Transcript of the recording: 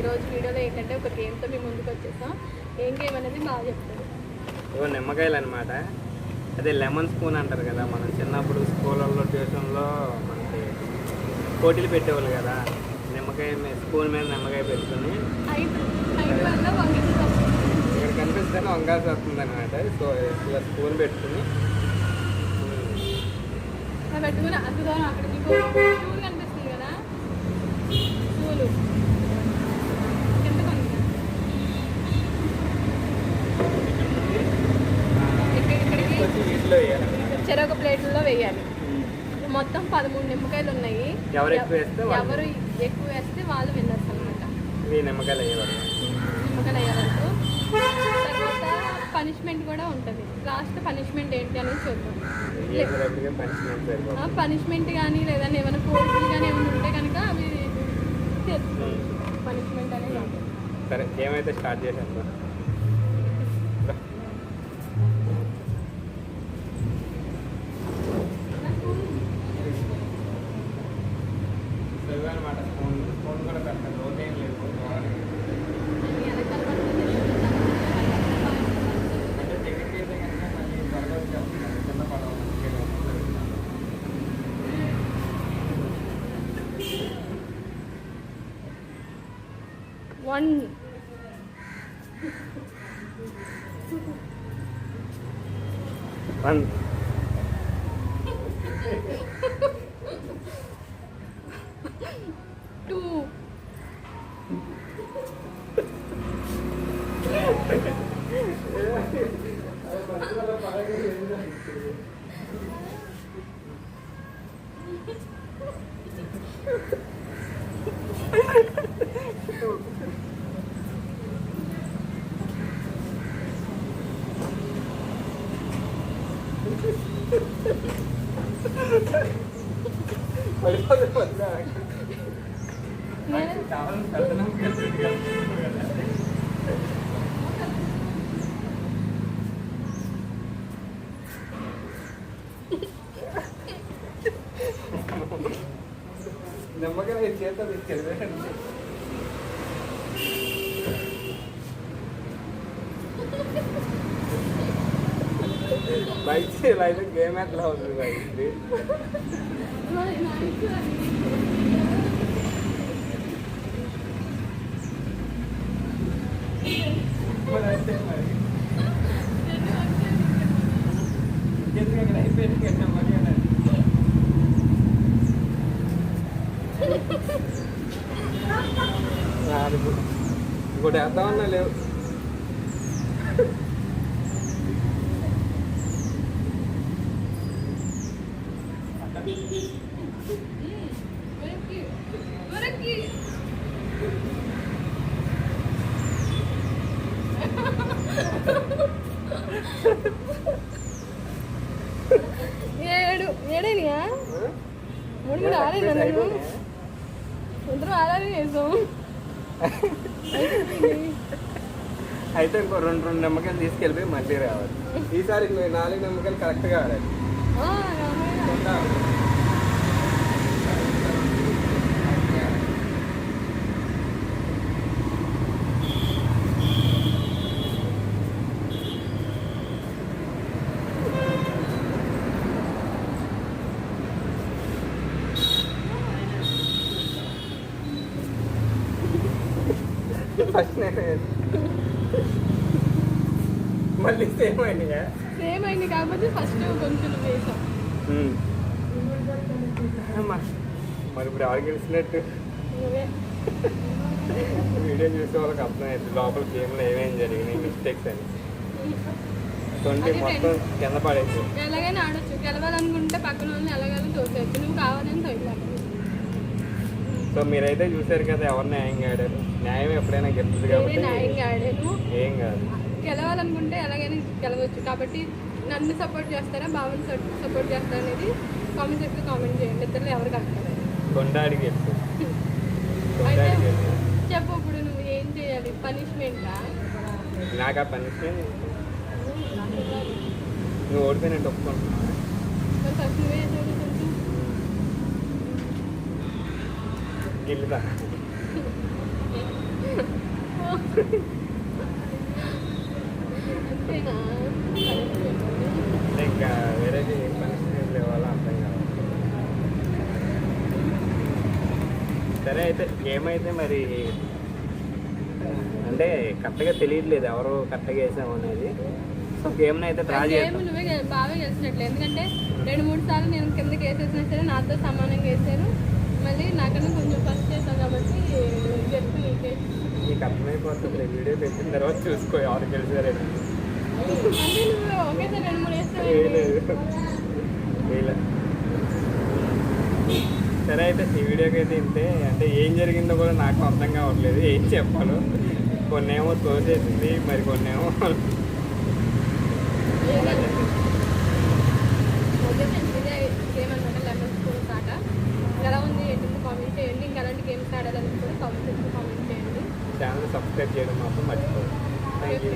ఈరోజు వీడియోలో ఏంటంటే ఒక గేమ్తో మేము ముందుకు వచ్చేసాం. ఏం గేమ్ అనేది బాగా చెప్తారు. ఇవో నిమ్మకాయలు అనమాట. అదే లెమన్ స్పూన్ అంటారు కదా, మనం చిన్నప్పుడు స్కూళ్ళల్లో ట్యూషన్లో మనకి పోటీలు పెట్టేవాళ్ళు కదా. నిమ్మకాయ స్పూన్ మీద నిమ్మకాయ పెట్టుకుని ఇక్కడ కనిపిస్తే వంగాల్సి వస్తుంది అనమాట. సో ఇలా స్పూన్ పెట్టుకుని అక్కడ స్పూన్ కనిపిస్తుంది కదా, స్పూను చెరొక ప్లేట్లో వేయాలి. మొత్తం 13 నిమ్మకాయలు ఉన్నాయి. ఎవరు ఎక్కువ వేస్తే వాళ్ళు విన్నర్స్ అనమాట. నిమ్మకాయలు అయ్యే వరకు తర్వాత పనిష్మెంట్ కూడా ఉంటుంది. లాస్ట్ పనిష్మెంట్ ఏంటి అనేది చూద్దాం. పనిష్మెంట్ కానీ లేదంటే ఏమైనా కోర్సులు కానీ ఏమైనా ఉంటే కనుక అవి పనిష్మెంట్ అనేది ఉంటుంది. సరే, ఏమైతే స్టార్ట్ చేసేస్తాం. అనమాట స్పూన్ కూడా పెట్టాలి, రోజేం లేదు. అంటే టెక్నిక్ అయితే కనుక మళ్ళీ త్వరగా వచ్చేస్తుంది చిన్న పడవ. వన్ 2 నిమ్మకాయ చేత తెచ్చేది బైక్ ఇలా అయితే గేమ్ ఎట్లా అవుతుంది బైక్. ఇంకోటి వేద్దామన్నా లేవు. ఏడేనియా 3 ఆడేదా? ఇద్దరు ఆడాలి చేసాం. అయితే ఇంకో 2 నిమ్మకాయలు తీసుకెళ్ళిపోయి మళ్ళీ రావాలి. ఈసారి 4 నిమ్మకాయలు కరెక్ట్గా ఆడాలి. ఫస్ట్ మళ్ళీ సేమ్ అయింది కాకపోతే ఫస్ట్ కొంచెం వేసాం. మరి ఇప్పుడు ఎవరు గెలిచినట్టు వీడియో చూసే వాళ్ళకి అర్థమైంది లోపల గేమ్లో ఏమేమి జరిగినాయి మిస్టేక్స్ అని. 20 మొత్తం కింద పడేసి ఎలాగైనా ఆడొచ్చు. గెలవాలనుకుంటే పక్కన వాళ్ళని ఎలాగైనా తోసేయచ్చు. నువ్వు కావాలని తోయలేదు. సో మీరైతే చూసారు కదా ఎవరు న్యాయంగా ఆడారు. న్యాయం ఎప్పుడైనా గెలుస్తుంది కాబట్టి న్యాయంగా ఆడాను. ఏం కాదు, గెలవాలనుకుంటే ఎలాగైనా గెలవచ్చు. కాబట్టి నన్ను సపోర్ట్ చేస్తారా, బాబుని సపోర్ట్ చేస్తారా అనేది కామెంట్ సెక్షన్లో కామెంట్ చేయండి. ఇద్దరు ఎవరు కలుగుతారు. కొండాడికి గెలుస్తుంది. చెప్పు, ఇప్పుడు నువ్వు ఏం చేయాలి? పనిష్మెంటా? నాకు ఆ పనిష్మెంట్ నువ్వు ఓడిపోయినట్టు ఒప్పుకుంటున్నావు. ఫస్ట్ నువ్వే కొంచెం గిల్లుదా అంతేనా అంటే ఇంకా వేరేది పనిష్మెంట్ ఇవ్వాలో అర్థం కావాలి. సరే అయితే గేమ్ అయితే మరి అంటే కరెక్ట్గా తెలియట్లేదు ఎవరు కరెక్ట్గా వేసాము అనేది. సో గేమ్ని అయితే డ్రా చేస్తాం. నువ్వే బాగా గెలిచినట్లే, ఎందుకంటే 2-3 సార్లు నేను కిందకి వేసేసినా సరే నాతో సమానంగా వేసాను. మళ్ళీ నాకన్నా కొంచెం ఫస్ట్ చేస్తాను కాబట్టి గెలిపి నీకే. నీకు అర్థమైపోతుంది, వీడియో పెట్టిన తర్వాత చూసుకో ఎవరు గెలిచారని. అంటే నువ్వు ఒకేసారి 2-3 వేస్తావు. వేయలే. సరే అయితే ఈ వీడియోకి అయితే ఇంతే. అంటే ఏం జరిగిందో కూడా నాకు అర్థం కావట్లేదు, ఏం చెప్పాలో. కొన్ని ఏమో తోసేసింది, మరి కొన్ని ఏమో అలా చెప్పింది. ఓకే ఫ్రెండ్స్, ఇదే గేమ్ అనమాట లెమన్ స్పూన్ ఆట. ఎలా ఉంది ఏంటంటే కామెంట్ చేయండి. ఇంకా అలాంటి గేమ్స్ ఆడాలని కూడా కామెంట్ చేయండి. ఛానల్ సబ్స్క్రైబ్ చేయడం మాత్రం మర్చిపోదు. Thank you.